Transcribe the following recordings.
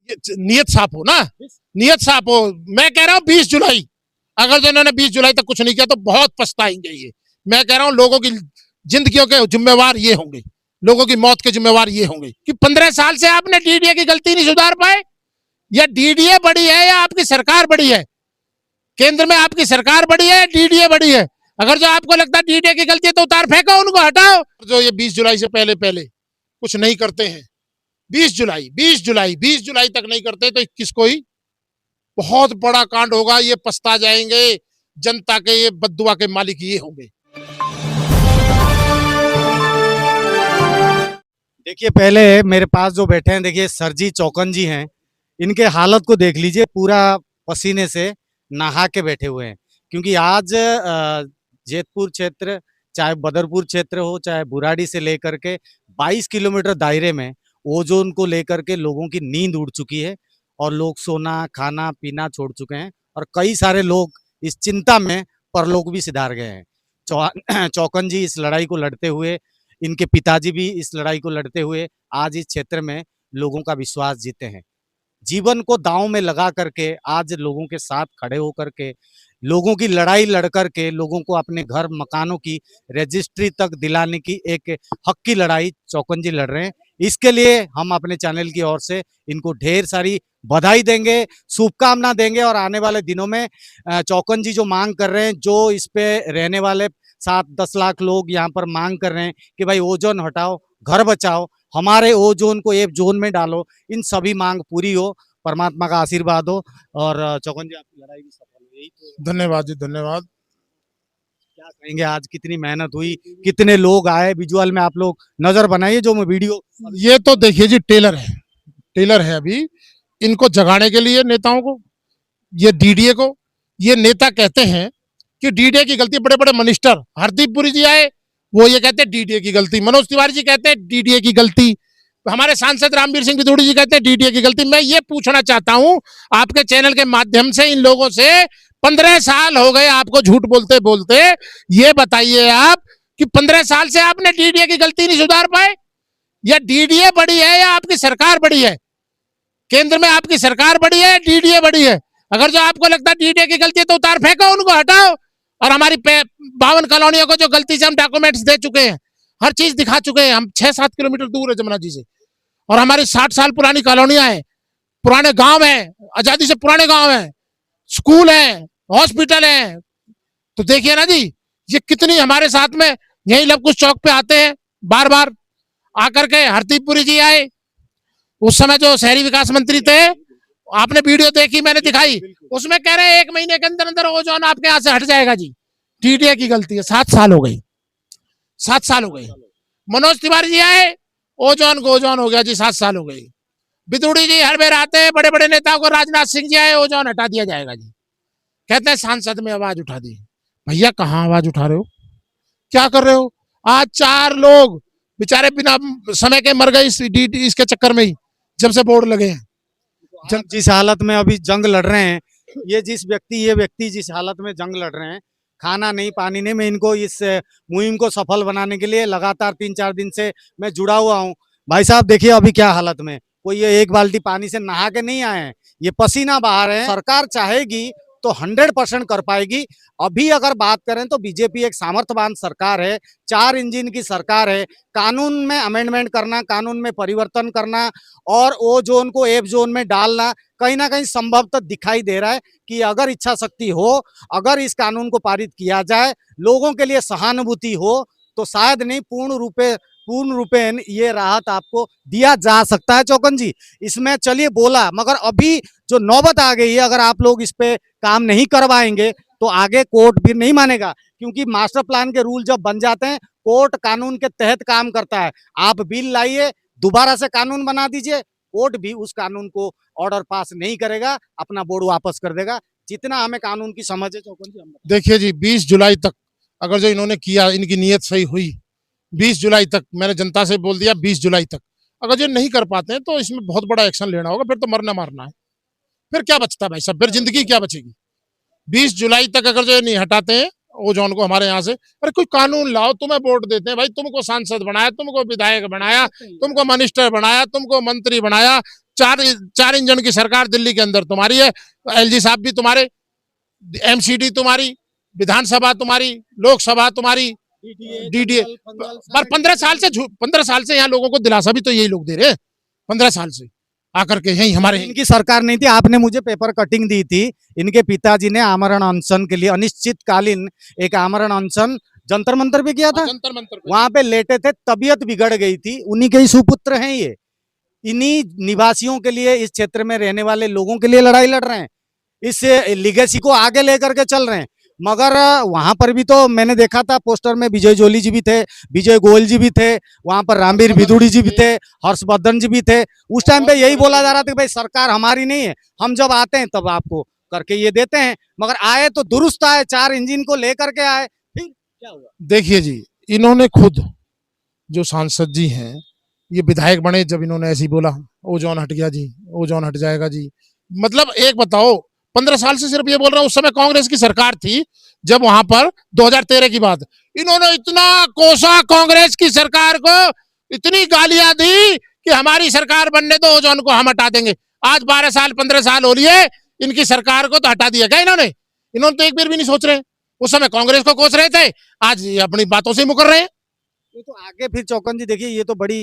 नियत साफ हो ना, नियत साफ हो। मैं कह रहा हूँ 20 जुलाई, अगर जो इन्होंने 20 जुलाई तक कुछ नहीं किया तो बहुत पछताएंगे ये। मैं कह रहा हूँ लोगों की जिंदगियों के जिम्मेवार ये होंगे, लोगों की मौत के जिम्मेवार ये होंगे कि 15 साल से आपने डीडीए की गलती नहीं सुधार पाए। या डीडीए बड़ी है या आपकी सरकार बड़ी है? केंद्र में आपकी सरकार बड़ी है, डीडीए बड़ी है। अगर जो आपको लगता है डीडीए की गलती है तो उतार फेंको, उनको हटाओ। जो ये 20 जुलाई से पहले पहले कुछ नहीं करते हैं, 20 जुलाई तक नहीं करते तो 21 को ही बहुत बड़ा कांड होगा। ये पछता जाएंगे, जनता के ये बद्दुआ के मालिक ये होंगे। देखिए, पहले मेरे पास जो बैठे हैं, देखिए सरजी चौकन जी हैं, इनके हालत को देख लीजिए, पूरा पसीने से नहा के बैठे हुए हैं। क्योंकि आज जेतपुर क्षेत्र, चाहे बदरपुर क्षेत्र हो, चाहे बुराड़ी से लेकर के 22 किलोमीटर दायरे में ओजोन को लेकर के लोगों की नींद उड़ चुकी है और लोग सोना खाना पीना छोड़ चुके हैं और कई सारे लोग इस चिंता में परलोक भी सिधार गए हैं। चौकन जी इस लड़ाई को लड़ते हुए, इनके पिताजी भी इस लड़ाई को लड़ते हुए आज इस क्षेत्र में लोगों का विश्वास जीते हैं। जीवन को दांव में लगा करके आज लोगों के साथ खड़े होकर के, लोगों की लड़ाई लड़ करके, लोगों को अपने घर मकानों की रजिस्ट्री तक दिलाने की एक हक की लड़ाई चौकन जी लड़ रहे हैं। इसके लिए हम अपने चैनल की ओर से इनको ढेर सारी बधाई देंगे, शुभकामना देंगे और आने वाले दिनों में चौकन जी जो मांग कर रहे हैं, जो इस पे रहने वाले 7-10 लाख लोग यहाँ पर मांग कर रहे हैं कि भाई ओजोन हटाओ, घर बचाओ, हमारे ओजोन को एफ जोन में डालो, इन सभी मांग पूरी हो, परमात्मा का आशीर्वाद हो और चौकन जी आपकी लड़ाई भी सफल हो। यही तो। धन्यवाद जी, धन्यवाद। क्या कहेंगे, आज कितनी मेहनत हुई, कितने लोग आए, विजुअल में आप लोग नजर बनाइए जो मैं वीडियो। ये तो देखिए जी, टेलर है अभी इनको जगाने के लिए नेताओं को, ये डीडीए को। ये नेता कहते हैं कि डीडीए की गलती, बड़े बड़े मिनिस्टर हरदीप पुरी जी आए, वो ये कहते हैं डीडीए की गलती, मनोज तिवारी जी कहते हैं डीडीए की गलती, हमारे सांसद रामवीर सिंह बिदूड़ी जी कहते हैं डीडीए की गलती। मैं ये पूछना चाहता हूं आपके चैनल के माध्यम से इन लोगों से, 15 साल हो गए आपको झूठ बोलते बोलते, ये बताइए आप कि 15 साल से आपने डीडीए की गलती नहीं सुधार पाए। या डीडीए बड़ी है या आपकी सरकार बड़ी है? केंद्र में आपकी सरकार बड़ी है, डीडीए बड़ी है। अगर जो आपको लगता है डीडीए की गलती है तो उतार फेंको, उनको हटाओ। और हमारी 52 कॉलोनियों को जो गलती से हम डॉक्यूमेंट्स दे चुके हैं, हर चीज दिखा चुके हैं, हम 6-7 किलोमीटर दूर है जमुना जी से, और हमारी 60 साल पुरानी कॉलोनियां हैं, पुराने गांव हैं, आजादी से पुराने गांव हैं, स्कूल हैं, हॉस्पिटल हैं। तो देखिए ना जी, ये कितनी हमारे साथ में, यही लवकुश चौक पे आते हैं बार बार आकर के। हरदीप पुरी जी आए, उस समय जो शहरी विकास मंत्री थे, आपने वीडियो देखी, मैंने दिखाई, उसमें कह रहे हैं 1 महीने के अंदर अंदर ओजोन आपके यहाँ से हट जाएगा जी। डीडीए की गलती है, 7 साल हो गई, 7 साल हो गए। मनोज तिवारी जी आए, ओजोन को ओजोन हो गया जी, 7 साल हो गए। बिदूड़ी जी हर बार आते हैं, बड़े बड़े नेताओं को, राजनाथ सिंह जी आए, ओजोन हटा दिया जाएगा जी। कहते हैं सांसद में आवाज उठा दी। भैया कहाँ आवाज उठा रहे हो, क्या कर रहे हो? आज 4 लोग बेचारे बिना समय के मर गए इसके चक्कर में ही, जब से बोर्ड लगे हैं। जिस हालत में अभी जंग लड़ रहे हैं, ये व्यक्ति जिस हालत में जंग लड़ रहे हैं, खाना नहीं पानी नहीं, मैं इनको इस मुहिम को सफल बनाने के लिए लगातार 3-4 दिन से मैं जुड़ा हुआ हूँ। भाई साहब देखिए अभी क्या हालत में, कोई ये 1 बाल्टी पानी से नहा के नहीं आए हैं, ये पसीना बहा रहे हैं। सरकार चाहेगी तो 100% कर पाएगी। अभी अगर बात करें तो बीजेपी एक सामर्थ्यवान सरकार है, 4 इंजन की सरकार है। कानून में अमेंडमेंट करना, कानून में परिवर्तन करना और ओ जोन को एफ जोन में डालना कहीं ना कहीं संभवतः दिखाई दे रहा है कि अगर इच्छा शक्ति हो, अगर इस कानून को पारित किया जाए, लोगों के लिए सहानुभूति हो, तो शायद नहीं पूर्ण रूपेण ये राहत आपको दिया जा सकता है। चौकन जी इसमें चलिए बोला, मगर अभी जो नौबत आ गई है, अगर आप लोग इस पे काम नहीं करवाएंगे तो आगे कोर्ट भी नहीं मानेगा, क्योंकि मास्टर प्लान के रूल जब बन जाते हैं, कोर्ट कानून के तहत काम करता है। आप बिल लाइए, दोबारा से कानून बना दीजिए, कोर्ट भी उस कानून को ऑर्डर पास नहीं करेगा, अपना बोर्ड वापस कर देगा। जितना हमें कानून की समझ है चौकन जी, देखिए जी, 20 जुलाई तक अगर जो इन्होंने किया, इनकी नीयत सही हुई, 20 जुलाई तक मैंने जनता से बोल दिया, 20 जुलाई तक अगर जो नहीं कर पाते हैं तो इसमें बहुत बड़ा एक्शन लेना होगा। फिर तो मरना मारना है, फिर क्या बचता है भाई साहब, फिर जिंदगी क्या बचेगी? 20 जुलाई तक अगर जो नहीं हटाते हैं ओजोन को हमारे यहाँ से, अरे कोई कानून लाओ, तुम्हें वोट देते हैं भाई, तुमको सांसद बनाया, तुमको विधायक बनाया, तुमको मिनिस्टर बनाया, तुमको मंत्री बनाया, चार चार इंजन की सरकार दिल्ली के अंदर तुम्हारी है, एलजी साहब भी तुम्हारे, एमसीडी तुम्हारी, विधानसभा तुम्हारी, लोकसभा तुम्हारी, डीडीए। पर 15 साल से यहाँ लोगों को दिलासा भी तो यही लोग दे रहे हैं, 15 साल से आकर के यही हमारे इनकी सरकार नहीं थी। आपने मुझे पेपर कटिंग दी थी, इनके पिताजी ने आमरण अनशन के लिए अनिश्चितकालीन एक आमरण अनशन जंतर मंतर पे किया था, जंतर मंतर पे। वहां पे लेटे थे, तबीयत बिगड़ गई थी, उन्हीं के ही सुपुत्र हैं ये, इन्हीं निवासियों के लिए, इस क्षेत्र में रहने वाले लोगों के लिए लड़ाई लड़ रहे हैं, इस लिगेसी को आगे लेकर के चल रहे हैं। मगर वहां पर भी तो मैंने देखा था पोस्टर में विजय जोली जी भी थे, विजय गोयल जी भी थे, वहां पर रामवीर भिदुड़ी जी भी थे, हर्षवर्धन जी भी थे। उस टाइम पे यही बोला जा रहा था कि भाई सरकार हमारी नहीं है, हम जब आते हैं तब आपको करके ये देते हैं। मगर आए तो दुरुस्त आए, 4 इंजन को लेकर के आए, फिर क्या हुआ? देखिए जी, इन्होंने खुद जो सांसद जी हैं, ये विधायक बने जब इन्होंने ऐसे ही बोला ओजोन हट गया जी, ओजोन हट जाएगा जी। मतलब एक बताओ, 15 साल से सिर्फ ये बोल रहा हूँ, उस समय कांग्रेस की सरकार थी जब वहां पर 2013 की बात, इन्होंने इतना कोसा कांग्रेस की सरकार को, इतनी गालियां दी कि हमारी सरकार बनने दो, ओजोन को हम हटा देंगे। आज 12 साल 15 साल हो लिए इनकी सरकार को, तो हटा दिया क्या इन्होंने? इन्होंने तो एक बार भी नहीं सोच रहे। उस समय कांग्रेस को कोस रहे थे, आज ये अपनी बातों से ही मुकर रहे हैं। ये तो आगे फिर चौकन जी देखिए, ये तो बड़ी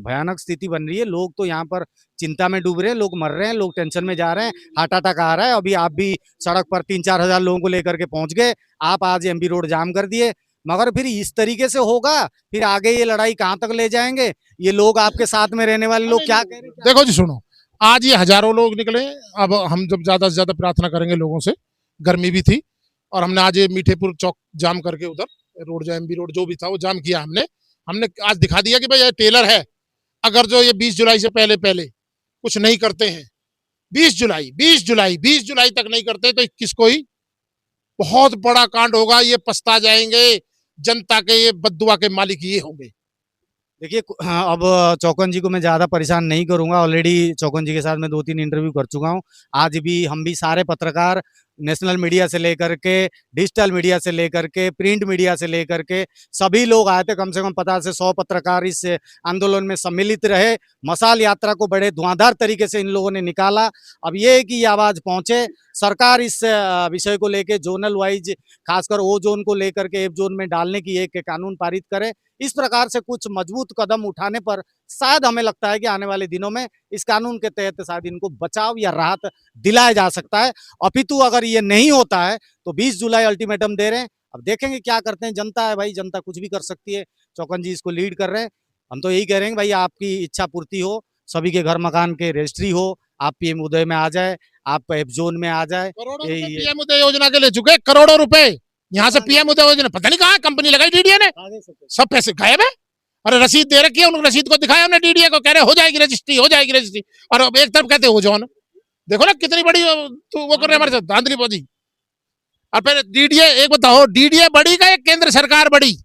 भयानक स्थिति बन रही है। लोग तो यहाँ पर चिंता में डूब रहे हैं, लोग मर रहे हैं, लोग टेंशन में जा रहे हैं, हार्ट अटैक आ रहा है। अभी आप भी सड़क पर 3-4 हजार लोगों को लेकर के पहुंच गए, आप आज एमबी रोड जाम कर दिए। मगर फिर इस तरीके से होगा, फिर आगे ये लड़ाई कहाँ तक ले जाएंगे? ये लोग आपके साथ में रहने वाले लोग क्या कह रहे हैं? देखो जी सुनो, आज ये हजारों लोग निकले। अब हम जब ज्यादा से ज्यादा प्रार्थना करेंगे लोगों से, गर्मी भी थी और हमने आज ये मीठेपुर चौक जाम करके उधर रोड जो एमबी रोड जो भी था वो जाम किया हमने आज दिखा दिया कि भाई ये टेलर है। अगर जो ये 20 जुलाई से पहले पहले कुछ नहीं करते हैं, 20 जुलाई तक नहीं करते तो 21 को ही बहुत बड़ा कांड होगा। ये पछता जाएंगे, जनता के ये बद्दुआ के मालिक ये होंगे। देखिए हाँ, अब चौकन जी को मैं ज़्यादा परेशान नहीं करूंगा। ऑलरेडी चौकन जी के साथ मैं 2-3 इंटरव्यू कर चुका हूं। आज भी हम भी सारे पत्रकार, नेशनल मीडिया से लेकर के, डिजिटल मीडिया से लेकर के, प्रिंट मीडिया से लेकर के सभी लोग आए थे। कम से कम 50 से 100 पत्रकार इस आंदोलन में सम्मिलित रहे। मशाल यात्रा को बड़े धुआंधार तरीके से इन लोगों ने निकाला। अब ये है कि ये आवाज़ पहुंचे, सरकार इस विषय को लेके जोनल वाइज, खासकर ओ जोन को लेकर के एफ जोन में डालने की एक कानून पारित करे। इस प्रकार से कुछ मजबूत कदम उठाने पर शायद हमें लगता है कि आने वाले दिनों में इस कानून के तहत शायद इनको बचाव या राहत दिलाया जा सकता है। अपितु अगर ये नहीं होता है तो 20 जुलाई अल्टीमेटम दे रहे हैं। अब देखेंगे क्या करते हैं। जनता है भाई, जनता कुछ भी कर सकती है। चौकन जी इसको लीड कर रहे हैं। हम तो यही कह रहे हैं भाई, आपकी इच्छा पूर्ति हो, सभी के घर मकान के रजिस्ट्री हो, आप पीएम उदय में आ जाए, आप एफ जोन में आ जाए। करोड़ों रुपए पीएम उदय योजना के ले चुके, करोड़ों रुपए। यहाँ से पीएम उदय योजना पता नहीं कहाँ कंपनी लगाई डीडीए ने, सब पैसे गायब है। अरे रसीद दे रखी है, उन रसीद को दिखाया हमने डीडीए को, कह रहे हो जाएगी रजिस्ट्री, हो जाएगी रजिस्ट्री। और अब एक तरफ कहते हो जोन, देखो ना कितनी बड़ी तो वो कर रहे हैं हमारे साथ धांधली बोझी। और फिर डीडीए, एक बताओ, डीडीए बड़ी का एक केंद्र सरकार बड़ी?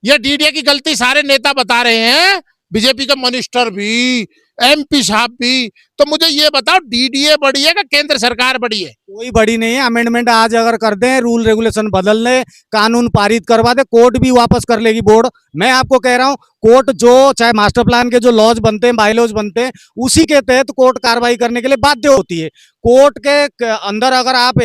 ये डीडीए की गलती सारे नेता बता रहे हैं, बीजेपी के मिनिस्टर भी, एमपी साहब भी। तो मुझे ये बताओ, डीडीए बड़ी है कि केंद्र सरकार बड़ी है? कोई बड़ी नहीं है। अमेंडमेंट आज अगर कर दें, रूल रेगुलेशन बदल ले, कानून पारित करवा दे, कोर्ट भी वापस कर लेगी बोर्ड। मैं आपको कह रहा हूं, कोर्ट जो चाहे मास्टर प्लान के जो लॉज बनते हैं, बाई लॉज बनते हैं, उसी के तहत कोर्ट कार्रवाई करने के लिए बाध्य होती है। कोर्ट के अंदर अगर आप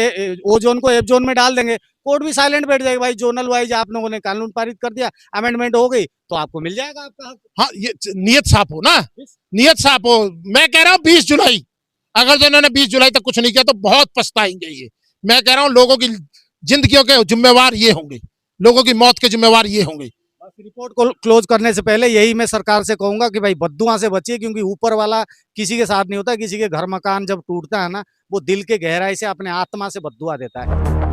ओ जोन को एफ जोन में डाल देंगे, कोर्ट भी साइलेंट बैठ जाएगी। भाई जोनल वाइज आप लोगों ने कानून पारित कर दिया, अमेंडमेंट हो गई, तो आपको मिल जाएगा आपका हक। हाँ, ये नियत साफ हो ना, नियत साफ हो। मैं कह रहा हूँ 20 जुलाई, अगर जो इन्होंने 20 जुलाई तक कुछ नहीं किया तो बहुत पछताएंगे ये। मैं कह रहा हूँ लोगों की जिंदगियों के जिम्मेवार ये होंगे, लोगों की मौत के जिम्मेवार ये होंगे। रिपोर्ट को क्लोज करने से पहले यही मैं सरकार से कहूंगा कि भाई बद्दुआ से बचिए, क्योंकि ऊपर वाला किसी के साथ नहीं होता। किसी के घर मकान जब टूटता है ना, वो दिल के गहराई से अपने आत्मा से बद्दुआ देता है।